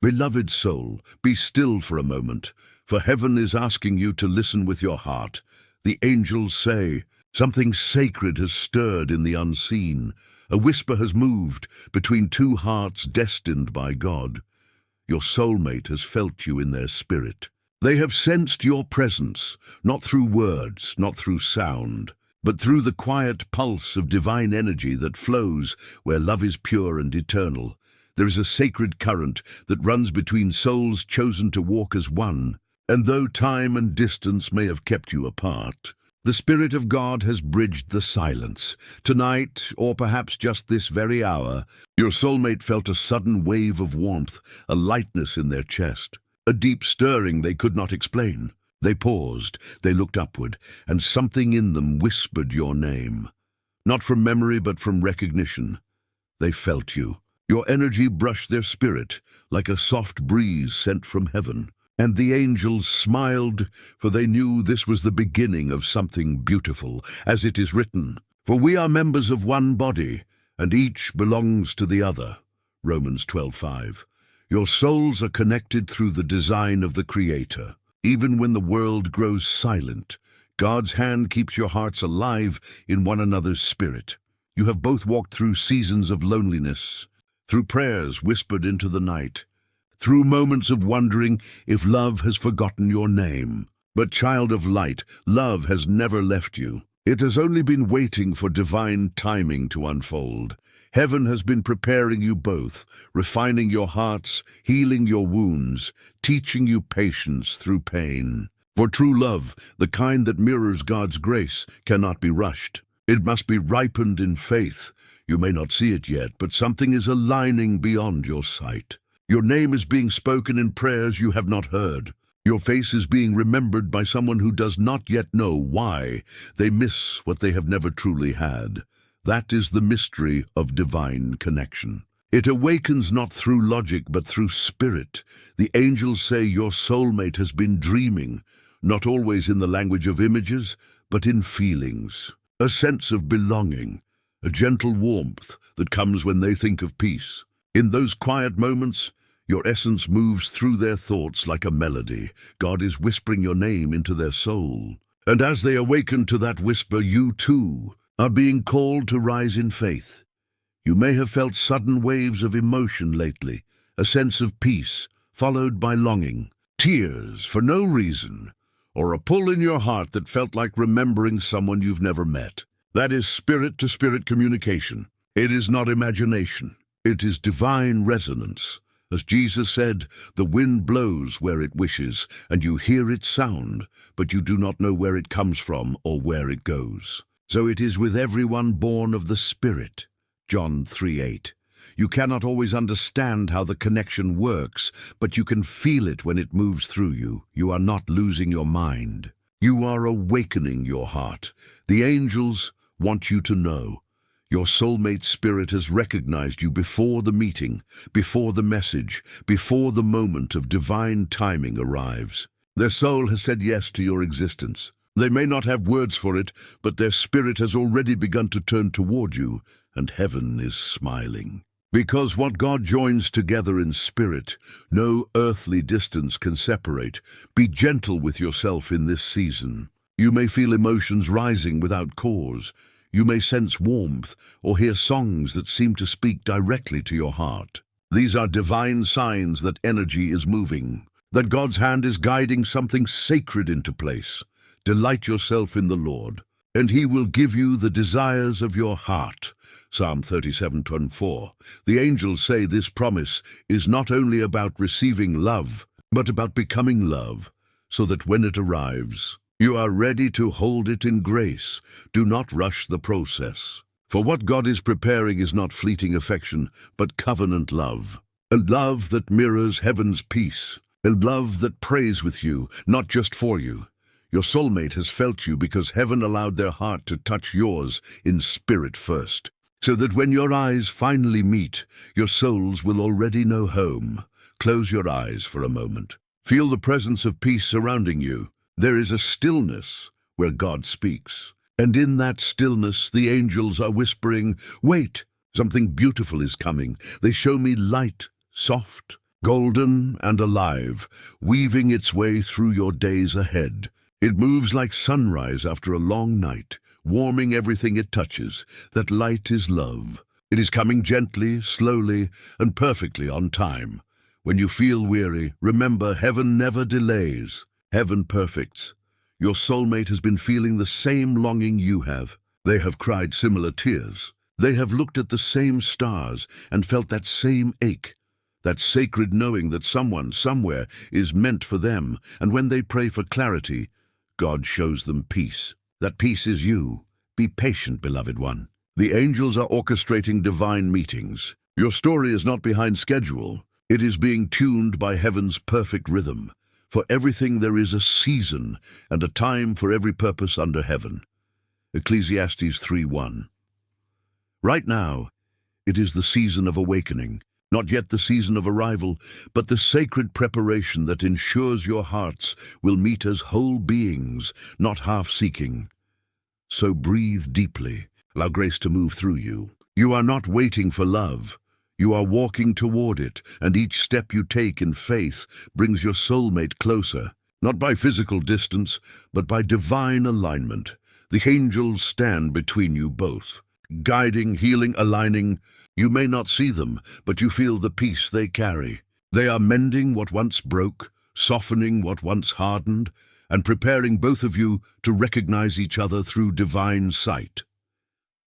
Beloved soul, be still for a moment, for heaven is asking you to listen with your heart. The angels say, something sacred has stirred in the unseen. A whisper has moved between two hearts destined by God. Your soulmate has felt you in their spirit. They have sensed your presence, not through words, not through sound, but through the quiet pulse of divine energy that flows where love is pure and eternal. There is a sacred current that runs between souls chosen to walk as one, and though time and distance may have kept you apart, the Spirit of God has bridged the silence. Tonight, or perhaps just this very hour, your soulmate felt a sudden wave of warmth, a lightness in their chest, a deep stirring they could not explain. They paused, they looked upward, and something in them whispered your name. Not from memory, but from recognition. They felt you. Your energy brushed their spirit, like a soft breeze sent from heaven. And the angels smiled, for they knew this was the beginning of something beautiful, as it is written, "For we are members of one body, and each belongs to the other." Romans 12:5. Your souls are connected through the design of the Creator. Even when the world grows silent, God's hand keeps your hearts alive in one another's spirit. You have both walked through seasons of loneliness, through prayers whispered into the night, through moments of wondering if love has forgotten your name. But child of light, love has never left you. It has only been waiting for divine timing to unfold. Heaven has been preparing you both, refining your hearts, healing your wounds, teaching you patience through pain. For true love, the kind that mirrors God's grace, cannot be rushed. It must be ripened in faith. You may not see it yet, but something is aligning beyond your sight. Your name is being spoken in prayers you have not heard. Your face is being remembered by someone who does not yet know why they miss what they have never truly had. That is the mystery of divine connection. It awakens not through logic but through spirit. The angels say your soulmate has been dreaming, not always in the language of images, but in feelings. A sense of belonging, a gentle warmth that comes when they think of peace. In those quiet moments, your essence moves through their thoughts like a melody. God is whispering your name into their soul. And as they awaken to that whisper, you too are being called to rise in faith. You may have felt sudden waves of emotion lately, a sense of peace, followed by longing, tears for no reason, or a pull in your heart that felt like remembering someone you've never met. That is spirit-to-spirit communication. It is not imagination. It is divine resonance. As Jesus said, the wind blows where it wishes, and you hear its sound, but you do not know where it comes from or where it goes. So it is with everyone born of the Spirit. John 3:8. You cannot always understand how the connection works, but you can feel it when it moves through you. You are not losing your mind. You are awakening your heart. The angels want you to know. Your soulmate spirit has recognized you before the meeting, before the message, before the moment of divine timing arrives. Their soul has said yes to your existence. They may not have words for it, but their spirit has already begun to turn toward you, and heaven is smiling. Because what God joins together in spirit, no earthly distance can separate. Be gentle with yourself in this season. You may feel emotions rising without cause. You may sense warmth or hear songs that seem to speak directly to your heart. These are divine signs that energy is moving, that God's hand is guiding something sacred into place. Delight yourself in the Lord, and He will give you the desires of your heart. Psalm 37:24. The angels say this promise is not only about receiving love, but about becoming love, so that when it arrives, you are ready to hold it in grace. Do not rush the process. For what God is preparing is not fleeting affection, but covenant love. A love that mirrors heaven's peace. A love that prays with you, not just for you. Your soulmate has felt you because heaven allowed their heart to touch yours in spirit first. So that when your eyes finally meet, your souls will already know home. Close your eyes for a moment. Feel the presence of peace surrounding you. There is a stillness where God speaks. And in that stillness, the angels are whispering, "Wait, something beautiful is coming." They show me light, soft, golden and alive, weaving its way through your days ahead. It moves like sunrise after a long night, warming everything it touches. That light is love. It is coming gently, slowly, and perfectly on time. When you feel weary, remember heaven never delays. Heaven perfects. Your soulmate has been feeling the same longing you have. They have cried similar tears. They have looked at the same stars and felt that same ache. That sacred knowing that someone, somewhere, is meant for them, and when they pray for clarity, God shows them peace. That peace is you. Be patient, beloved one. The angels are orchestrating divine meetings. Your story is not behind schedule. It is being tuned by heaven's perfect rhythm. For everything there is a season, and a time for every purpose under heaven. Ecclesiastes 3:1. Right now, it is the season of awakening. Not yet the season of arrival, but the sacred preparation that ensures your hearts will meet as whole beings, not half-seeking. So breathe deeply. Allow grace to move through you. You are not waiting for love. You are walking toward it, and each step you take in faith brings your soulmate closer, not by physical distance, but by divine alignment. The angels stand between you both, guiding, healing, aligning. You may not see them, but you feel the peace they carry. They are mending what once broke, softening what once hardened, and preparing both of you to recognize each other through divine sight.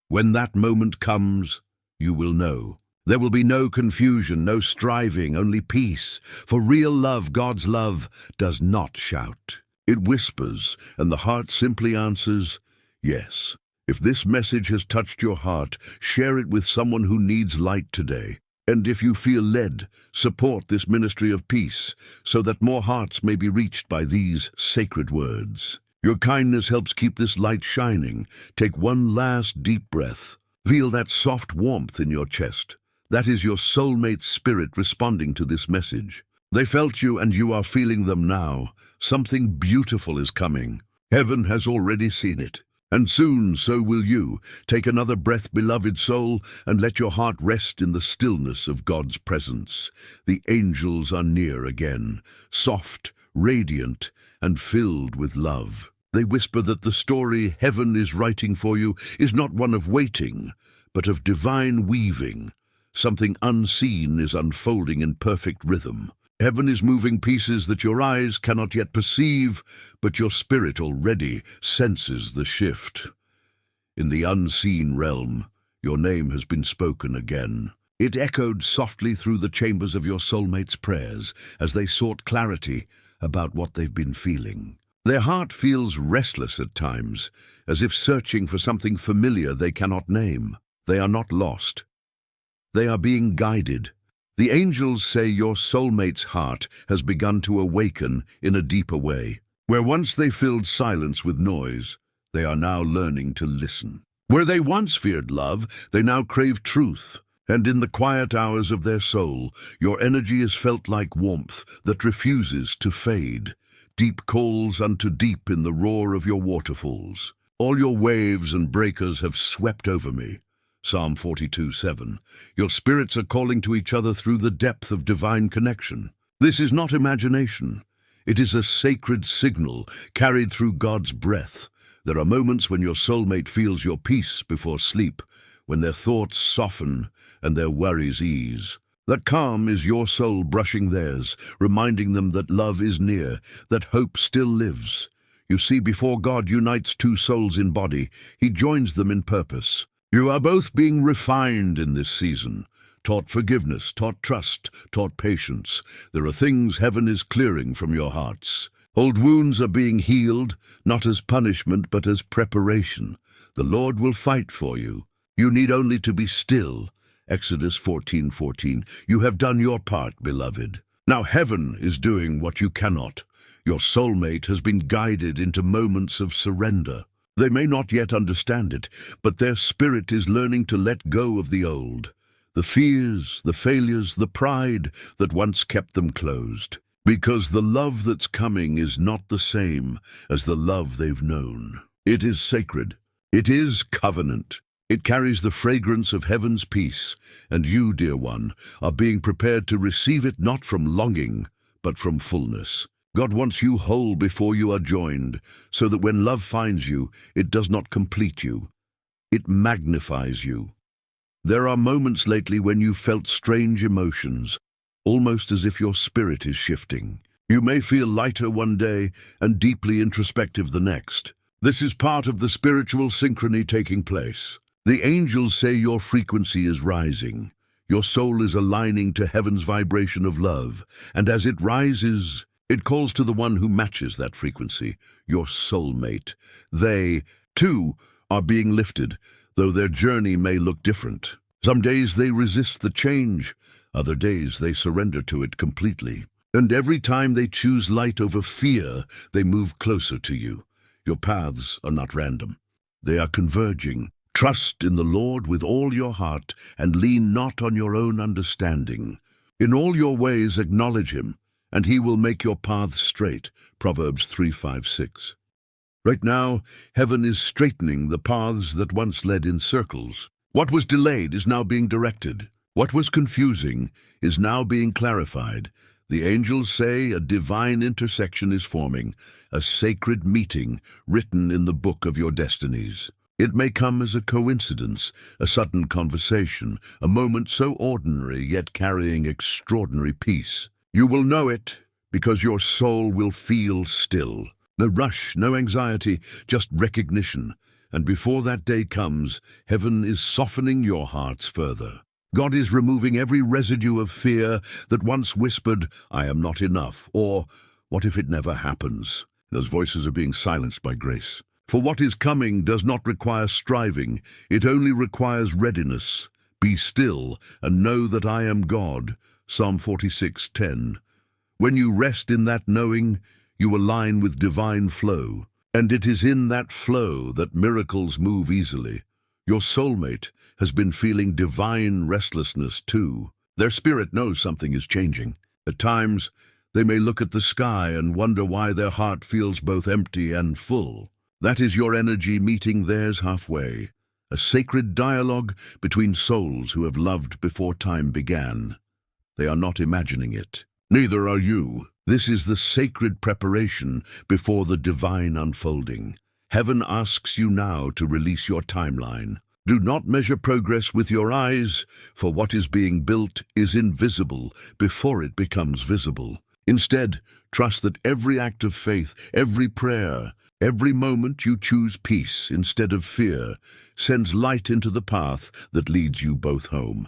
When that moment comes, you will know. There will be no confusion, no striving, only peace. For real love, God's love, does not shout. It whispers, and the heart simply answers, yes. If this message has touched your heart, share it with someone who needs light today. And if you feel led, support this ministry of peace, so that more hearts may be reached by these sacred words. Your kindness helps keep this light shining. Take one last deep breath. Feel that soft warmth in your chest. That is your soulmate's spirit responding to this message. They felt you, and you are feeling them now. Something beautiful is coming. Heaven has already seen it. And soon, so will you. Take another breath, beloved soul, and let your heart rest in the stillness of God's presence. The angels are near again, soft, radiant, and filled with love. They whisper that the story heaven is writing for you is not one of waiting, but of divine weaving. Something unseen is unfolding in perfect rhythm. Heaven is moving pieces that your eyes cannot yet perceive, but your spirit already senses the shift. In the unseen realm, your name has been spoken again. It echoed softly through the chambers of your soulmate's prayers as they sought clarity about what they've been feeling. Their heart feels restless at times, as if searching for something familiar they cannot name. They are not lost. They are being guided. The angels say your soulmate's heart has begun to awaken in a deeper way. Where once they filled silence with noise, they are now learning to listen. Where they once feared love, they now crave truth. And in the quiet hours of their soul, your energy is felt like warmth that refuses to fade. Deep calls unto deep in the roar of your waterfalls. All your waves and breakers have swept over me. Psalm 42:7. Your spirits are calling to each other through the depth of divine connection. This is not imagination. It is a sacred signal carried through God's breath. There are moments when your soulmate feels your peace before sleep, when their thoughts soften and their worries ease. That calm is your soul brushing theirs, reminding them that love is near, that hope still lives. You see, before God unites two souls in body, He joins them in purpose. You are both being refined in this season, taught forgiveness, taught trust, taught patience. There are things heaven is clearing from your hearts. Old wounds are being healed, not as punishment, but as preparation. The Lord will fight for you. You need only to be still. Exodus 14:14. You have done your part, beloved. Now heaven is doing what you cannot. Your soulmate has been guided into moments of surrender. They may not yet understand it, but their spirit is learning to let go of the old, the fears, the failures, the pride that once kept them closed. Because the love that's coming is not the same as the love they've known. It is sacred. It is covenant. It carries the fragrance of heaven's peace, and you, dear one, are being prepared to receive it not from longing, but from fullness. God wants you whole before you are joined, so that when love finds you, it does not complete you. It magnifies you. There are moments lately when you felt strange emotions, almost as if your spirit is shifting. You may feel lighter one day and deeply introspective the next. This is part of the spiritual synchrony taking place. The angels say your frequency is rising. Your soul is aligning to heaven's vibration of love, and as it rises, it calls to the one who matches that frequency, your soulmate. They, too, are being lifted, though their journey may look different. Some days they resist the change, other days they surrender to it completely. And every time they choose light over fear, they move closer to you. Your paths are not random. They are converging. Trust in the Lord with all your heart, and lean not on your own understanding. In all your ways acknowledge him, and he will make your paths straight. Proverbs 3:5-6. Right now, heaven is straightening the paths that once led in circles. What was delayed is now being directed. What was confusing is now being clarified. The angels say a divine intersection is forming, a sacred meeting written in the book of your destinies. It may come as a coincidence, a sudden conversation, a moment so ordinary yet carrying extraordinary peace. You will know it because your soul will feel still. No rush, no anxiety, just recognition. And before that day comes, heaven is softening your hearts further. God is removing every residue of fear that once whispered, "I am not enough," or "What if it never happens?" Those voices are being silenced by grace. For what is coming does not require striving, it only requires readiness. Be still and know that I am God. Psalm 46:10. When you rest in that knowing, you align with divine flow. And it is in that flow that miracles move easily. Your soulmate has been feeling divine restlessness too. Their spirit knows something is changing. At times, they may look at the sky and wonder why their heart feels both empty and full. That is your energy meeting theirs halfway, a sacred dialogue between souls who have loved before time began. They are not imagining it. Neither are you. This is the sacred preparation before the divine unfolding. Heaven asks you now to release your timeline. Do not measure progress with your eyes, for what is being built is invisible before it becomes visible. Instead, trust that every act of faith, every prayer, every moment you choose peace instead of fear, sends light into the path that leads you both home.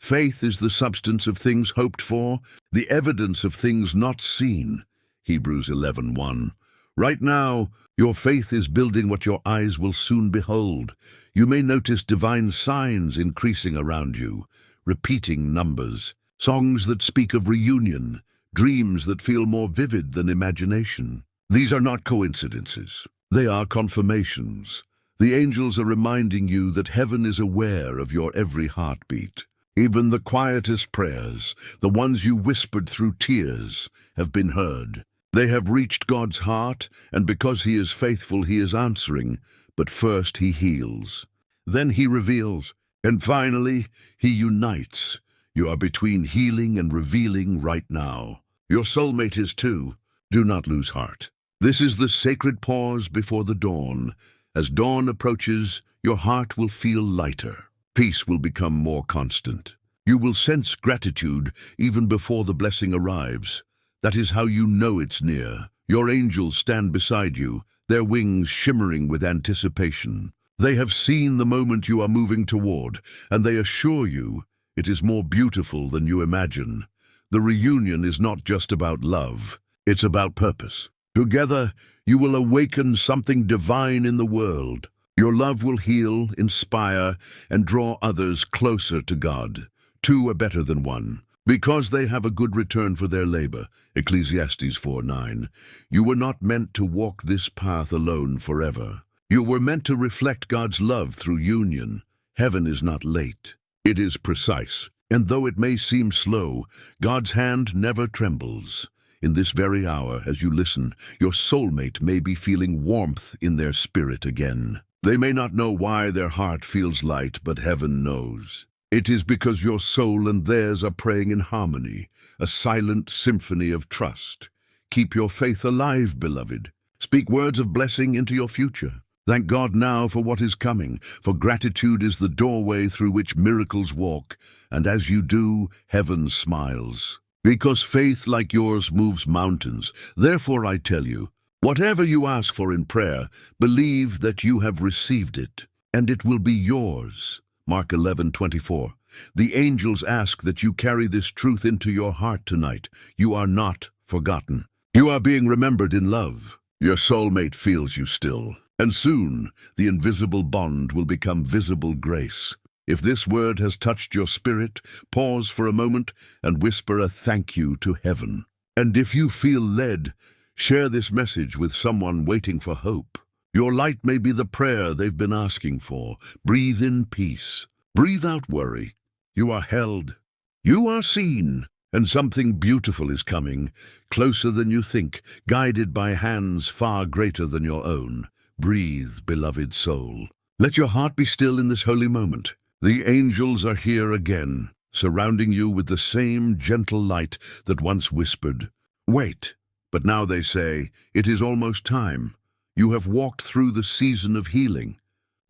Faith is the substance of things hoped for, the evidence of things not seen. Hebrews 11:1. Right now, your faith is building what your eyes will soon behold. You may notice divine signs increasing around you, repeating numbers, songs that speak of reunion, dreams that feel more vivid than imagination. These are not coincidences. They are confirmations. The angels are reminding you that heaven is aware of your every heartbeat. Even the quietest prayers, the ones you whispered through tears, have been heard. They have reached God's heart, and because he is faithful, he is answering. But first he heals. Then he reveals. And finally, he unites. You are between healing and revealing right now. Your soulmate is too. Do not lose heart. This is the sacred pause before the dawn. As dawn approaches, your heart will feel lighter. Peace will become more constant. You will sense gratitude even before the blessing arrives. That is how you know it's near. Your angels stand beside you, their wings shimmering with anticipation. They have seen the moment you are moving toward, and they assure you it is more beautiful than you imagine. The reunion is not just about love, it's about purpose. Together, you will awaken something divine in the world. Your love will heal, inspire, and draw others closer to God. Two are better than one, because they have a good return for their labor. Ecclesiastes 4:9. You were not meant to walk this path alone forever. You were meant to reflect God's love through union. Heaven is not late. It is precise. And though it may seem slow, God's hand never trembles. In this very hour, as you listen, your soulmate may be feeling warmth in their spirit again. They may not know why their heart feels light, but heaven knows. It is because your soul and theirs are praying in harmony, a silent symphony of trust. Keep your faith alive, beloved. Speak words of blessing into your future. Thank God now for what is coming, for gratitude is the doorway through which miracles walk, and as you do, heaven smiles. Because faith like yours moves mountains, therefore I tell you, whatever you ask for in prayer, believe that you have received it, and it will be yours. Mark 11:24. The angels ask that you carry this truth into your heart tonight. You are not forgotten. You are being remembered in love. Your soulmate feels you still. And soon, the invisible bond will become visible grace. If this word has touched your spirit, pause for a moment and whisper a thank you to heaven. And if you feel led, share this message with someone waiting for hope. Your light may be the prayer they've been asking for. Breathe in peace. Breathe out worry. You are held. You are seen. And something beautiful is coming, closer than you think, guided by hands far greater than your own. Breathe, beloved soul. Let your heart be still in this holy moment. The angels are here again, surrounding you with the same gentle light that once whispered, "Wait." But now they say, "It is almost time." You have walked through the season of healing.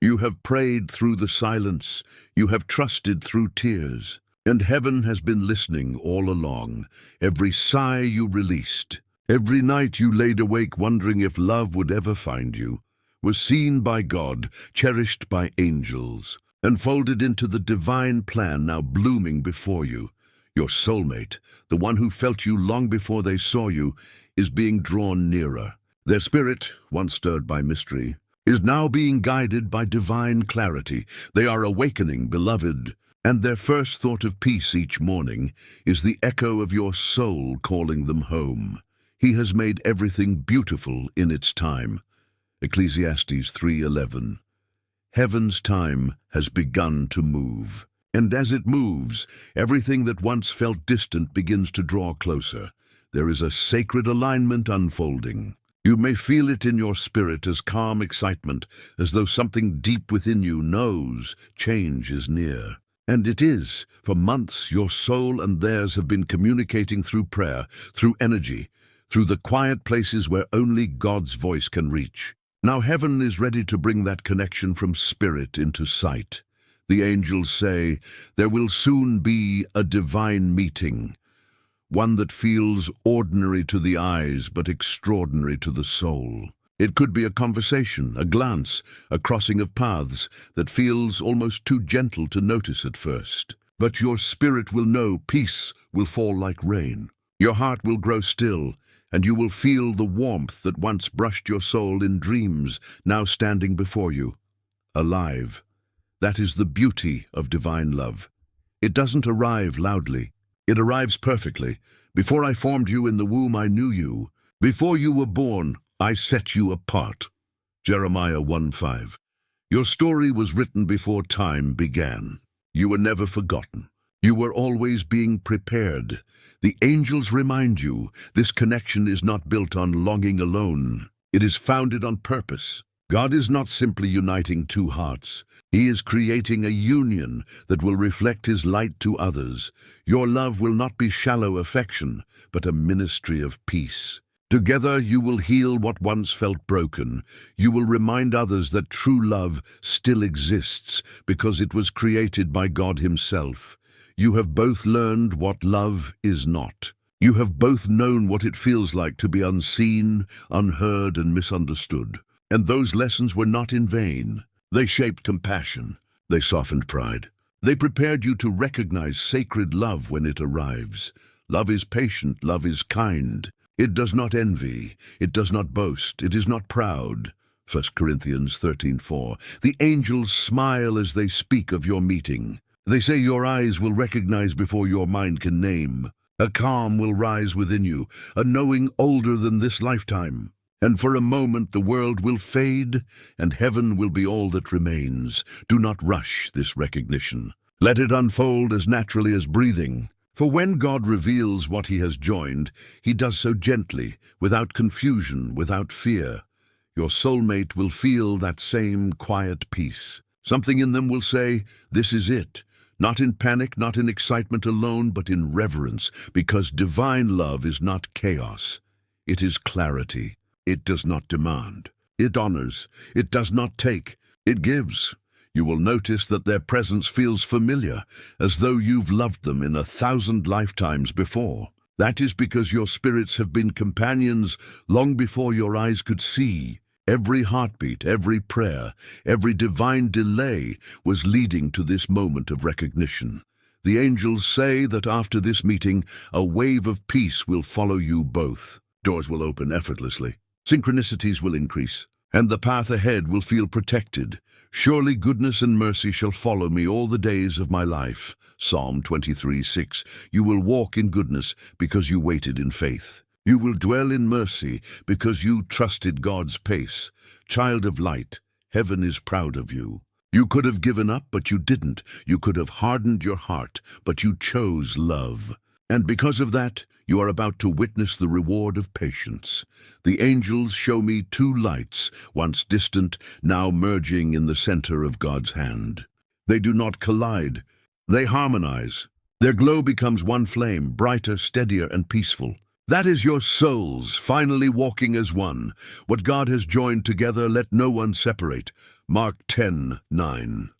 You have prayed through the silence. You have trusted through tears. And heaven has been listening all along. Every sigh you released, every night you laid awake wondering if love would ever find you, was seen by God, cherished by angels, and folded into the divine plan now blooming before you. Your soulmate, the one who felt you long before they saw you, is being drawn nearer. Their spirit, once stirred by mystery, is now being guided by divine clarity. They are awakening, beloved, and their first thought of peace each morning is the echo of your soul calling them home. He has made everything beautiful in its time. Ecclesiastes 3:11. Heaven's time has begun to move, and as it moves, everything that once felt distant begins to draw closer. There is a sacred alignment unfolding. You may feel it in your spirit as calm excitement, as though something deep within you knows change is near. And it is. For months, your soul and theirs have been communicating through prayer, through energy, through the quiet places where only God's voice can reach. Now heaven is ready to bring that connection from spirit into sight. The angels say, there will soon be a divine meeting, one that feels ordinary to the eyes but extraordinary to the soul. It could be a conversation, a glance, a crossing of paths that feels almost too gentle to notice at first. But your spirit will know peace will fall like rain. Your heart will grow still, and you will feel the warmth that once brushed your soul in dreams, now standing before you, alive. That is the beauty of divine love. It doesn't arrive loudly. It arrives perfectly. Before I formed you in the womb, I knew you. Before you were born, I set you apart. Jeremiah 1:5. Your story was written before time began. You were never forgotten. You were always being prepared. The angels remind you this connection is not built on longing alone. It is founded on purpose. God is not simply uniting two hearts. He is creating a union that will reflect His light to others. Your love will not be shallow affection, but a ministry of peace. Together you will heal what once felt broken. You will remind others that true love still exists because it was created by God Himself. You have both learned what love is not. You have both known what it feels like to be unseen, unheard, and misunderstood. And those lessons were not in vain. They shaped compassion. They softened pride. They prepared you to recognize sacred love when it arrives. Love is patient. Love is kind. It does not envy. It does not boast. It is not proud. 1 Corinthians 13:4. The angels smile as they speak of your meeting. They say your eyes will recognize before your mind can name. A calm will rise within you, a knowing older than this lifetime. And for a moment the world will fade, and heaven will be all that remains. Do not rush this recognition. Let it unfold as naturally as breathing. For when God reveals what He has joined, He does so gently, without confusion, without fear. Your soulmate will feel that same quiet peace. Something in them will say, "This is it." Not in panic, not in excitement alone, but in reverence, because divine love is not chaos. It is clarity. It does not demand. It honors. It does not take. It gives. You will notice that their presence feels familiar, as though you've loved them in 1,000 lifetimes before. That is because your spirits have been companions long before your eyes could see. Every heartbeat, every prayer, every divine delay was leading to this moment of recognition. The angels say that after this meeting, a wave of peace will follow you both. Doors will open effortlessly. Synchronicities will increase, and the path ahead will feel protected. Surely goodness and mercy shall follow me all the days of my life. Psalm 23:6. You will walk in goodness because you waited in faith. You will dwell in mercy because you trusted God's pace. Child of light, heaven is proud of you. You could have given up, but you didn't. You could have hardened your heart, but you chose love. And because of that, you are about to witness the reward of patience. The angels show me two lights, once distant, now merging in the center of God's hand. They do not collide. They harmonize. Their glow becomes one flame, brighter, steadier, and peaceful. That is your souls, finally walking as one. What God has joined together, let no one separate. Mark 10:9.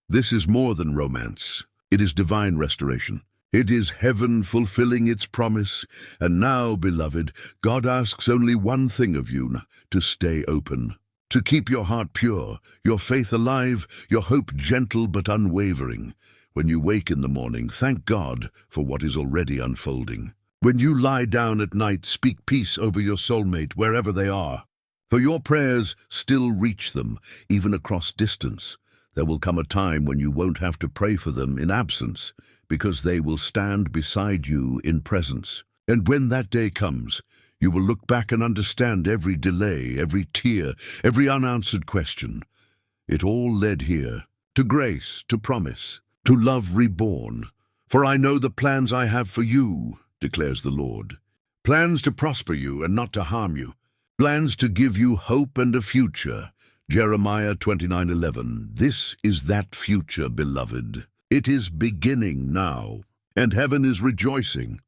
This is more than romance. It is divine restoration. It is heaven fulfilling its promise. And now, beloved, God asks only one thing of you, to stay open. To keep your heart pure, your faith alive, your hope gentle but unwavering. When you wake in the morning, thank God for what is already unfolding. When you lie down at night, speak peace over your soulmate wherever they are. For your prayers still reach them, even across distance. There will come a time when you won't have to pray for them in absence, because they will stand beside you in presence. And when that day comes, you will look back and understand every delay, every tear, every unanswered question. It all led here, to grace, to promise, to love reborn. For I know the plans I have for you, declares the Lord. Plans to prosper you and not to harm you. Plans to give you hope and a future. Jeremiah 29:11. This is that future, beloved. It is beginning now, and heaven is rejoicing.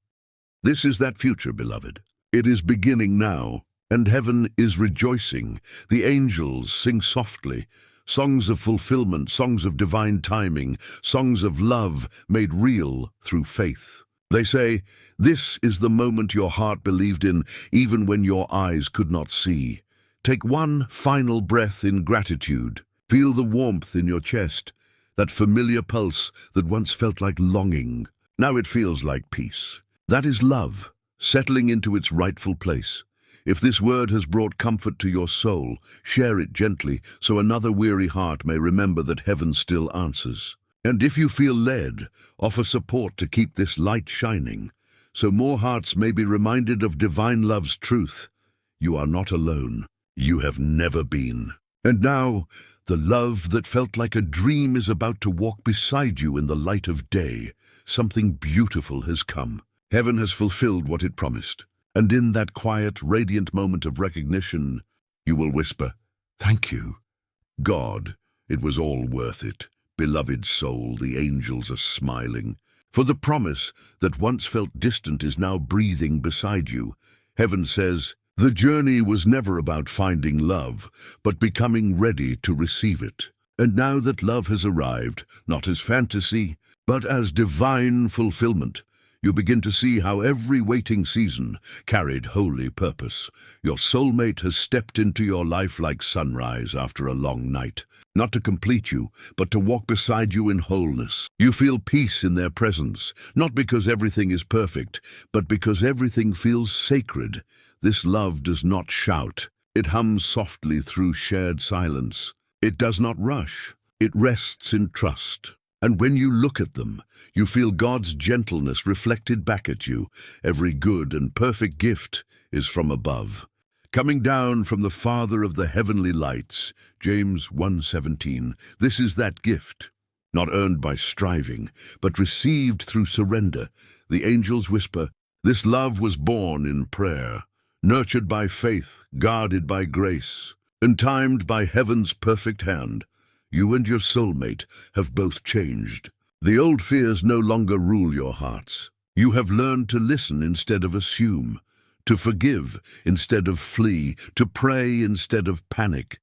This is that future, beloved. It is beginning now, and heaven is rejoicing. The angels sing softly, songs of fulfillment, songs of divine timing, songs of love made real through faith. They say, this is the moment your heart believed in, even when your eyes could not see. Take one final breath in gratitude. Feel the warmth in your chest, that familiar pulse that once felt like longing. Now it feels like peace. That is love, settling into its rightful place. If this word has brought comfort to your soul, share it gently so another weary heart may remember that heaven still answers. And if you feel led, offer support to keep this light shining, so more hearts may be reminded of divine love's truth. You are not alone. You have never been. And now, the love that felt like a dream is about to walk beside you in the light of day. Something beautiful has come. Heaven has fulfilled what it promised. And in that quiet, radiant moment of recognition, you will whisper, "Thank you, God, it was all worth it." Beloved soul, the angels are smiling. For the promise that once felt distant is now breathing beside you. Heaven says, the journey was never about finding love, but becoming ready to receive it. And now that love has arrived, not as fantasy, but as divine fulfillment, you begin to see how every waiting season carried holy purpose. Your soulmate has stepped into your life like sunrise after a long night, not to complete you, but to walk beside you in wholeness. You feel peace in their presence, not because everything is perfect, but because everything feels sacred. This love does not shout. It hums softly through shared silence. It does not rush. It rests in trust. And when you look at them, you feel God's gentleness reflected back at you. Every good and perfect gift is from above, coming down from the Father of the heavenly lights. James 1:17. This is that gift, not earned by striving, but received through surrender. The angels whisper, this love was born in prayer, nurtured by faith, guarded by grace. and timed by heaven's perfect hand. You and your soulmate have both changed. The old fears no longer rule your hearts. You have learned to listen instead of assume, to forgive instead of flee, to pray instead of panic.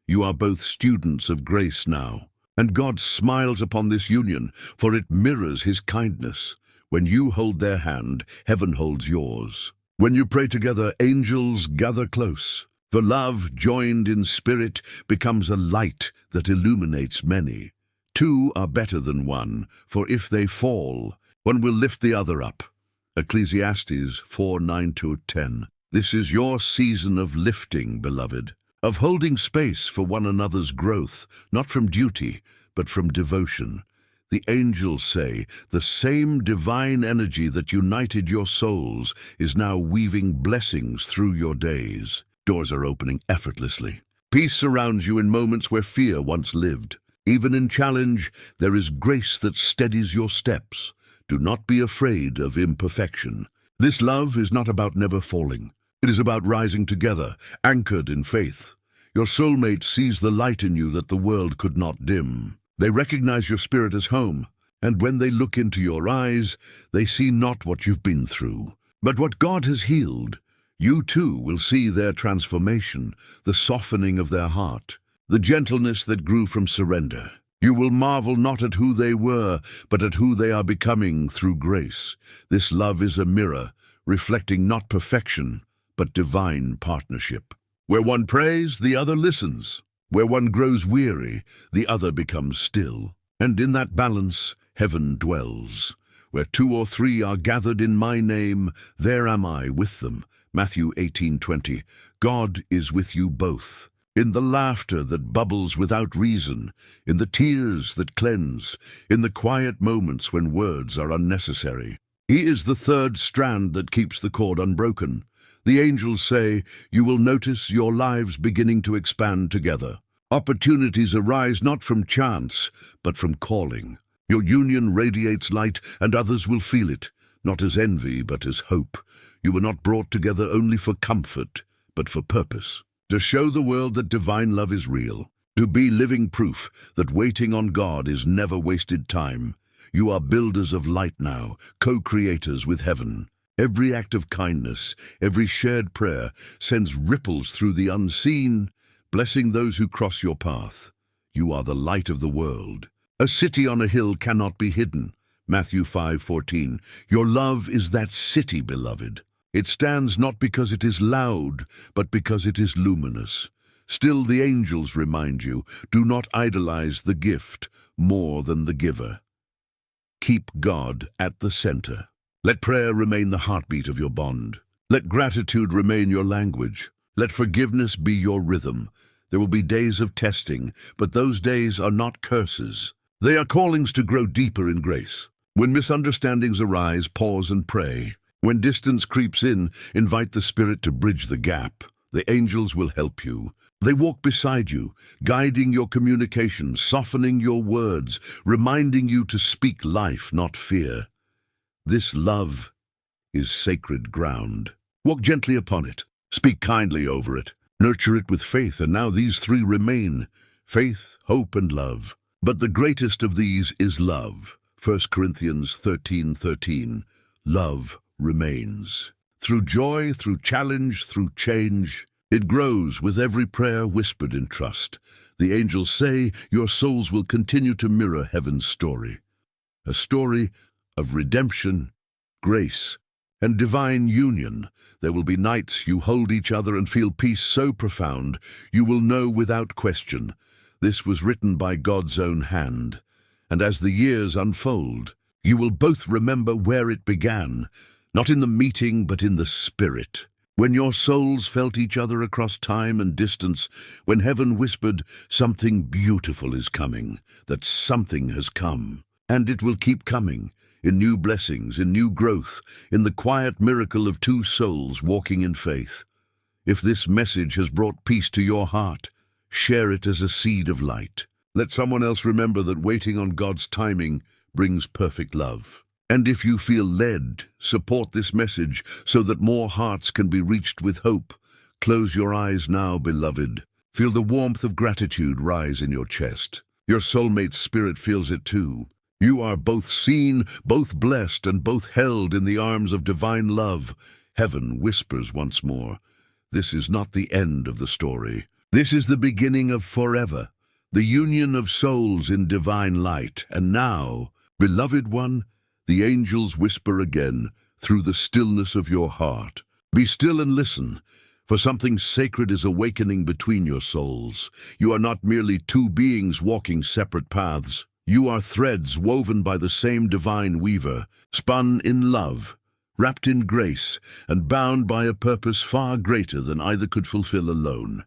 You are both students of grace now, and God smiles upon this union, for it mirrors his kindness. When you hold their hand, heaven holds yours. When you pray together, angels gather close. For love, joined in spirit, becomes a light that illuminates many. Two are better than one, for if they fall, one will lift the other up. Ecclesiastes 4:9-10. This is your season of lifting, beloved, of holding space for one another's growth, not from duty, but from devotion. The angels say the same divine energy that united your souls is now weaving blessings through your days. Doors are opening effortlessly. Peace surrounds you in moments where fear once lived. Even in challenge, there is grace that steadies your steps. Do not be afraid of imperfection. This love is not about never falling. It is about rising together, anchored in faith. Your soulmate sees the light in you that the world could not dim. They recognize your spirit as home, and when they look into your eyes, they see not what you've been through, but what God has healed. You too will see their transformation, the softening of their heart, the gentleness that grew from surrender. You will marvel not at who they were, but at who they are becoming through grace. This love is a mirror, reflecting not perfection, but divine partnership. Where one prays, the other listens. Where one grows weary, the other becomes still. And in that balance, heaven dwells. Where two or three are gathered in my name, there am I with them. Matthew 18:20. God is with you both. In the laughter that bubbles without reason, in the tears that cleanse, in the quiet moments when words are unnecessary. He is the third strand that keeps the cord unbroken. The angels say, you will notice your lives beginning to expand together. Opportunities arise not from chance, but from calling. Your union radiates light, and others will feel it, not as envy, but as hope. You were not brought together only for comfort, but for purpose. To show the world that divine love is real. To be living proof that waiting on God is never wasted time. You are builders of light now, co-creators with heaven. Every act of kindness, every shared prayer sends ripples through the unseen, blessing those who cross your path. You are the light of the world. A city on a hill cannot be hidden. Matthew 5:14. Your love is that city, beloved. It stands not because it is loud, but because it is luminous. Still the angels remind you, do not idolize the gift more than the giver. Keep God at the center. Let prayer remain the heartbeat of your bond. Let gratitude remain your language. Let forgiveness be your rhythm. There will be days of testing, but those days are not curses. They are callings to grow deeper in grace. When misunderstandings arise, pause and pray. When distance creeps in, invite the Spirit to bridge the gap. The angels will help you. They walk beside you, guiding your communication, softening your words, reminding you to speak life, not fear. This love is sacred ground. Walk gently upon it. Speak kindly over it. Nurture it with faith, and now these three remain: faith, hope, and love. But the greatest of these is love. 1 Corinthians 13:13. Love remains. Through joy, through challenge, through change, it grows with every prayer whispered in trust. The angels say your souls will continue to mirror heaven's story. A story of redemption, grace, and divine union. There will be nights you hold each other and feel peace so profound you will know without question this was written by God's own hand. And as the years unfold, you will both remember where it began, not in the meeting but in the spirit. When your souls felt each other across time and distance, when heaven whispered, something beautiful is coming, that something has come, and it will keep coming, in new blessings, in new growth, in the quiet miracle of two souls walking in faith. If this message has brought peace to your heart, share it as a seed of light. Let someone else remember that waiting on God's timing brings perfect love. And if you feel led, support this message so that more hearts can be reached with hope. Close your eyes now, beloved. Feel the warmth of gratitude rise in your chest. Your soulmate's spirit feels it too. You are both seen, both blessed, and both held in the arms of divine love. Heaven whispers once more, this is not the end of the story. This is the beginning of forever, the union of souls in divine light. And now, beloved one, the angels whisper again through the stillness of your heart. Be still and listen, for something sacred is awakening between your souls. You are not merely two beings walking separate paths. You are threads woven by the same divine weaver, spun in love, wrapped in grace, and bound by a purpose far greater than either could fulfill alone.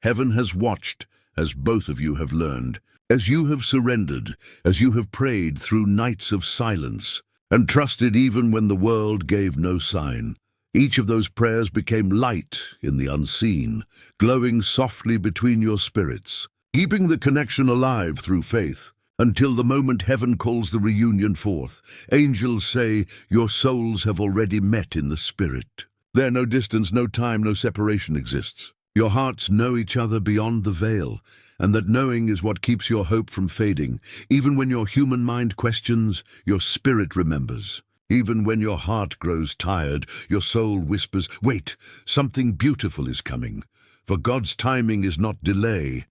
Heaven has watched as both of you have learned, as you have surrendered, as you have prayed through nights of silence, and trusted even when the world gave no sign. Each of those prayers became light in the unseen, glowing softly between your spirits, keeping the connection alive through faith, until the moment heaven calls the reunion forth. Angels say your souls have already met in the spirit. There no distance, no time, no separation exists. Your hearts know each other beyond the veil, and that knowing is what keeps your hope from fading. Even when your human mind questions, your spirit remembers. Even when your heart grows tired, your soul whispers, wait, something beautiful is coming. For God's timing is not delay,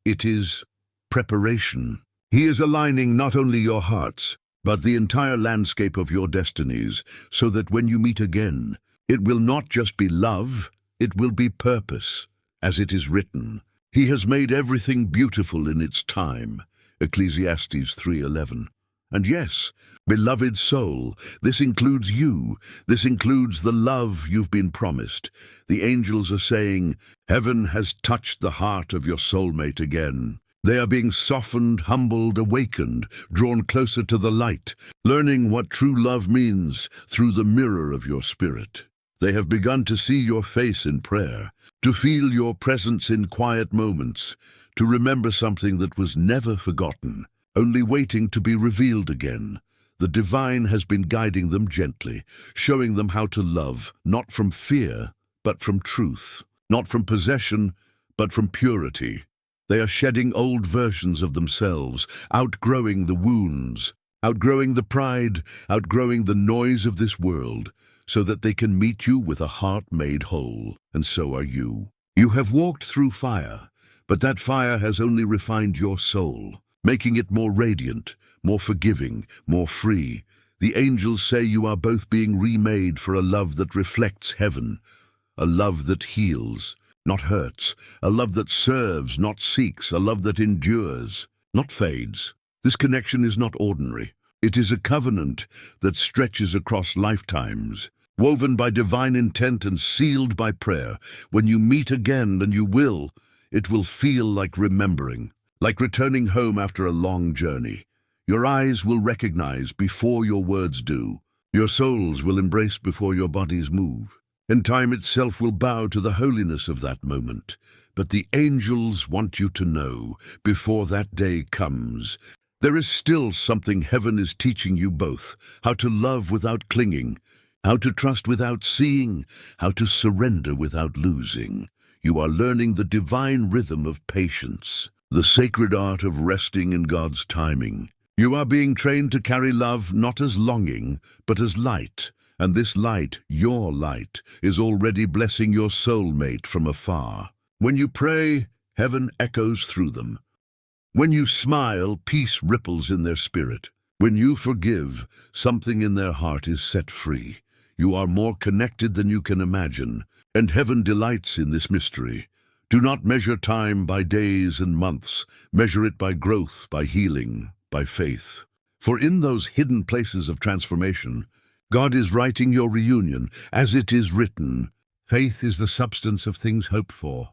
it is preparation. He is aligning not only your hearts, but the entire landscape of your destinies, so that when you meet again, it will not just be love, it will be purpose, as it is written. He has made everything beautiful in its time. Ecclesiastes 3:11. And yes, beloved soul, this includes you. This includes the love you've been promised. The angels are saying, heaven has touched the heart of your soulmate again. They are being softened, humbled, awakened, drawn closer to the light, learning what true love means through the mirror of your spirit. They have begun to see your face in prayer, to feel your presence in quiet moments, to remember something that was never forgotten, only waiting to be revealed again. The divine has been guiding them gently, showing them how to love, not from fear, but from truth, not from possession, but from purity. They are shedding old versions of themselves, outgrowing the wounds, outgrowing the pride, outgrowing the noise of this world, so that they can meet you with a heart made whole. And so are you. You have walked through fire, but that fire has only refined your soul, making it more radiant, more forgiving, more free. The angels say you are both being remade for a love that reflects heaven, a love that heals, not hurts, a love that serves, not seeks, a love that endures, not fades. This connection is not ordinary. It is a covenant that stretches across lifetimes, woven by divine intent and sealed by prayer. When you meet again, and you will, it will feel like remembering, like returning home after a long journey. Your eyes will recognize before your words do. Your souls will embrace before your bodies move. And time itself will bow to the holiness of that moment. But the angels want you to know, before that day comes, there is still something heaven is teaching you both: how to love without clinging, how to trust without seeing, how to surrender without losing. You are learning the divine rhythm of patience, the sacred art of resting in God's timing. You are being trained to carry love not as longing, but as light. And this light, your light, is already blessing your soulmate from afar. When you pray, heaven echoes through them. When you smile, peace ripples in their spirit. When you forgive, something in their heart is set free. You are more connected than you can imagine, and heaven delights in this mystery. Do not measure time by days and months. Measure it by growth, by healing, by faith. For in those hidden places of transformation, God is writing your reunion, as it is written, faith is the substance of things hoped for,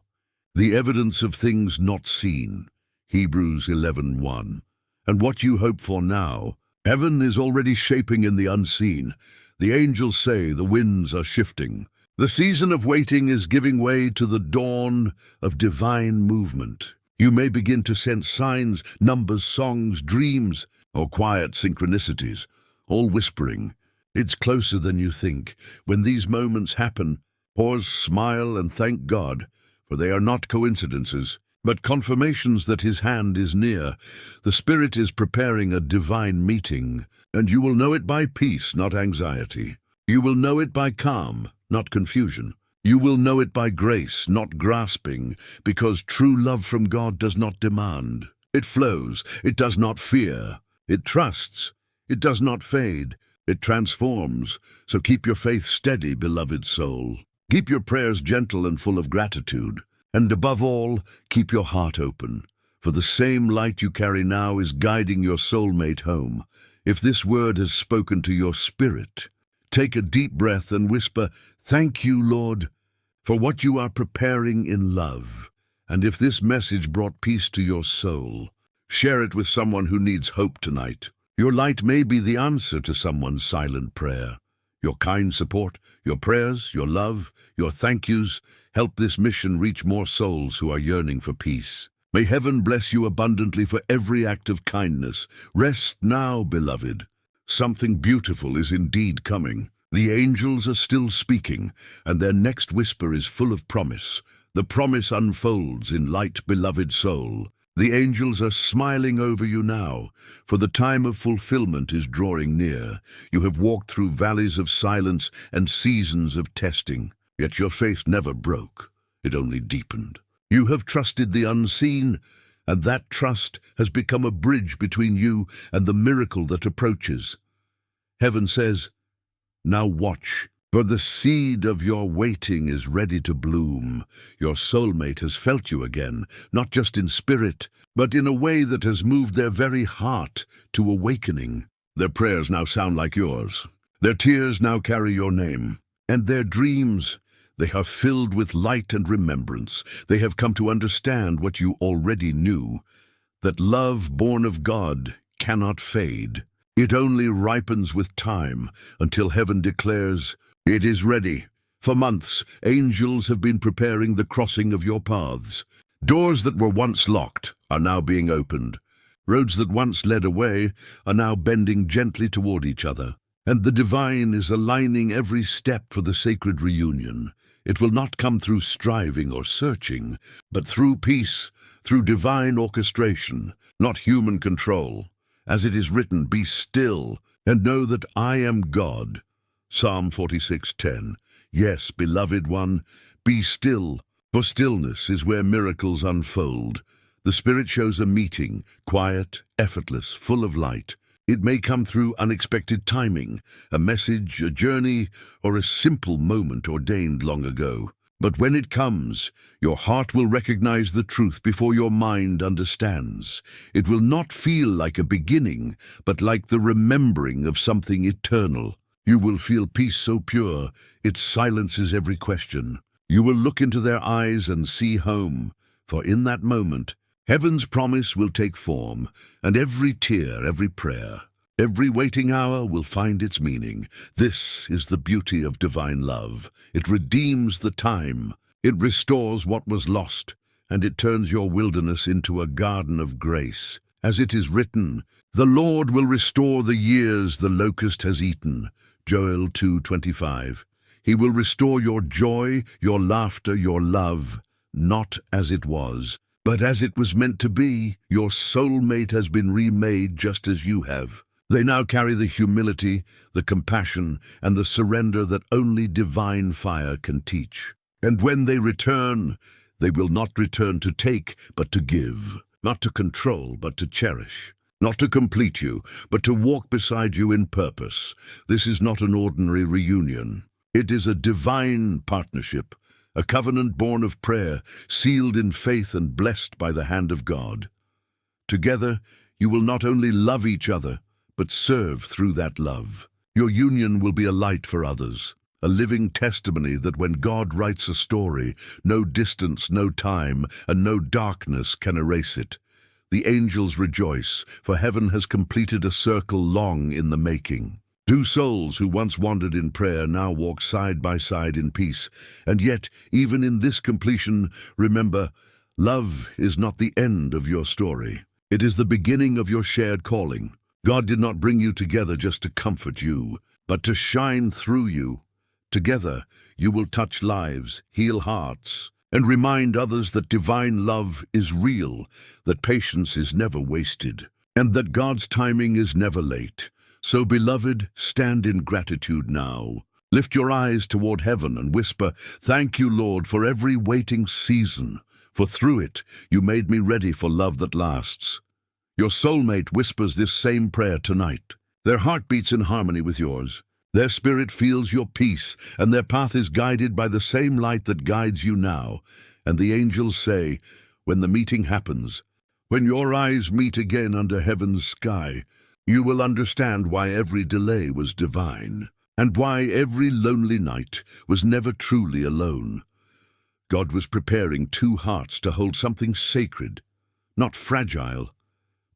the evidence of things not seen. Hebrews 11:1. And what you hope for now, heaven is already shaping in the unseen. The angels say the winds are shifting. The season of waiting is giving way to the dawn of divine movement. You may begin to sense signs, numbers, songs, dreams, or quiet synchronicities, all whispering, it's closer than you think. When these moments happen, pause, smile, and thank God, for they are not coincidences, but confirmations that his hand is near. The Spirit is preparing a divine meeting, and you will know it by peace, not anxiety. You will know it by calm, not confusion. You will know it by grace, not grasping, because true love from God does not demand. It flows, it does not fear. It trusts, it does not fade. It transforms, so keep your faith steady, beloved soul. Keep your prayers gentle and full of gratitude. And above all, keep your heart open, for the same light you carry now is guiding your soulmate home. If this word has spoken to your spirit, take a deep breath and whisper, "Thank you, Lord, for what you are preparing in love." And if this message brought peace to your soul, share it with someone who needs hope tonight. Your light may be the answer to someone's silent prayer. Your kind support, your prayers, your love, your thank yous help this mission reach more souls who are yearning for peace. May heaven bless you abundantly for every act of kindness. Rest now, beloved. Something beautiful is indeed coming. The angels are still speaking, and their next whisper is full of promise. The promise unfolds in light, beloved soul. The angels are smiling over you now, for the time of fulfillment is drawing near. You have walked through valleys of silence and seasons of testing, yet your faith never broke. It only deepened. You have trusted the unseen, and that trust has become a bridge between you and the miracle that approaches. Heaven says, "Now watch, for the seed of your waiting is ready to bloom." Your soulmate has felt you again, not just in spirit, but in a way that has moved their very heart to awakening. Their prayers now sound like yours. Their tears now carry your name. And their dreams, they are filled with light and remembrance. They have come to understand what you already knew, that love born of God cannot fade. It only ripens with time until heaven declares, "It is ready." For months, angels have been preparing the crossing of your paths. Doors that were once locked are now being opened. Roads that once led away are now bending gently toward each other. And the divine is aligning every step for the sacred reunion. It will not come through striving or searching, but through peace, through divine orchestration, not human control. As it is written, "Be still and know that I am God." Psalm 46:10. Yes, beloved one, be still, for stillness is where miracles unfold. The Spirit shows a meeting, quiet, effortless, full of light. It may come through unexpected timing, a message, a journey, or a simple moment ordained long ago. But when it comes, your heart will recognize the truth before your mind understands. It will not feel like a beginning, but like the remembering of something eternal. You will feel peace so pure, it silences every question. You will look into their eyes and see home, for in that moment, heaven's promise will take form, and every tear, every prayer, every waiting hour will find its meaning. This is the beauty of divine love. It redeems the time, it restores what was lost, and it turns your wilderness into a garden of grace. As it is written, "The Lord will restore the years the locust has eaten." Joel 2:25. He will restore your joy, your laughter, your love, not as it was, but as it was meant to be. Your soulmate has been remade just as you have. They now carry the humility, the compassion, and the surrender that only divine fire can teach. And when they return, they will not return to take, but to give, not to control, but to cherish. Not to complete you, but to walk beside you in purpose. This is not an ordinary reunion. It is a divine partnership, a covenant born of prayer, sealed in faith and blessed by the hand of God. Together, you will not only love each other, but serve through that love. Your union will be a light for others, a living testimony that when God writes a story, no distance, no time, and no darkness can erase it. The angels rejoice, for heaven has completed a circle long in the making. Two souls who once wandered in prayer now walk side by side in peace. And yet, even in this completion, remember, love is not the end of your story. It is the beginning of your shared calling. God did not bring you together just to comfort you, but to shine through you. Together, you will touch lives, heal hearts, and remind others that divine love is real, that patience is never wasted, and that God's timing is never late. So, beloved, stand in gratitude now. Lift your eyes toward heaven and whisper, "Thank you, Lord, for every waiting season, for through it you made me ready for love that lasts." Your soulmate whispers this same prayer tonight. Their heart beats in harmony with yours. Their spirit feels your peace, and their path is guided by the same light that guides you now. And the angels say, when the meeting happens, when your eyes meet again under heaven's sky, you will understand why every delay was divine, and why every lonely night was never truly alone. God was preparing two hearts to hold something sacred, not fragile,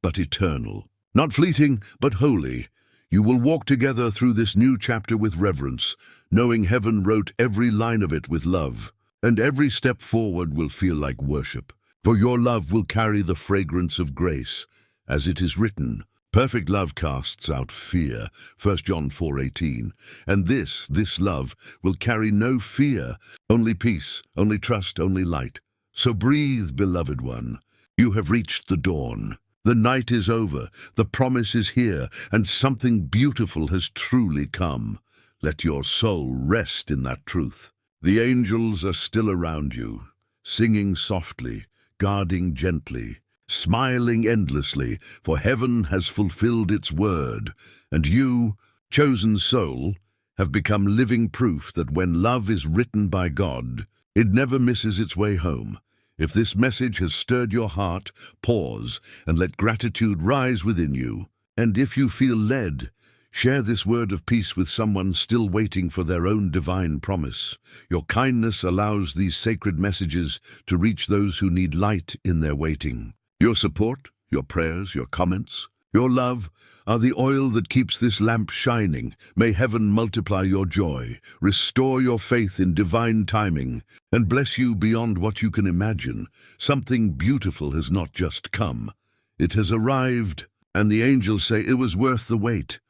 but eternal. Not fleeting, but holy. You will walk together through this new chapter with reverence, knowing heaven wrote every line of it with love, and every step forward will feel like worship. For your love will carry the fragrance of grace, as it is written, "Perfect love casts out fear," 1 John 4:18. And this love will carry no fear, only peace, only trust, only light. So breathe, beloved one. You have reached the dawn. The night is over, the promise is here, and something beautiful has truly come. Let your soul rest in that truth. The angels are still around you, singing softly, guarding gently, smiling endlessly, for heaven has fulfilled its word, and you, chosen soul, have become living proof that when love is written by God, it never misses its way home. If this message has stirred your heart, pause and let gratitude rise within you. And if you feel led, share this word of peace with someone still waiting for their own divine promise. Your kindness allows these sacred messages to reach those who need light in their waiting. Your support, your prayers, your comments, your love are the oil that keeps this lamp shining. May heaven multiply your joy, restore your faith in divine timing, and bless you beyond what you can imagine. Something beautiful has not just come. It has arrived, and the angels say it was worth the wait.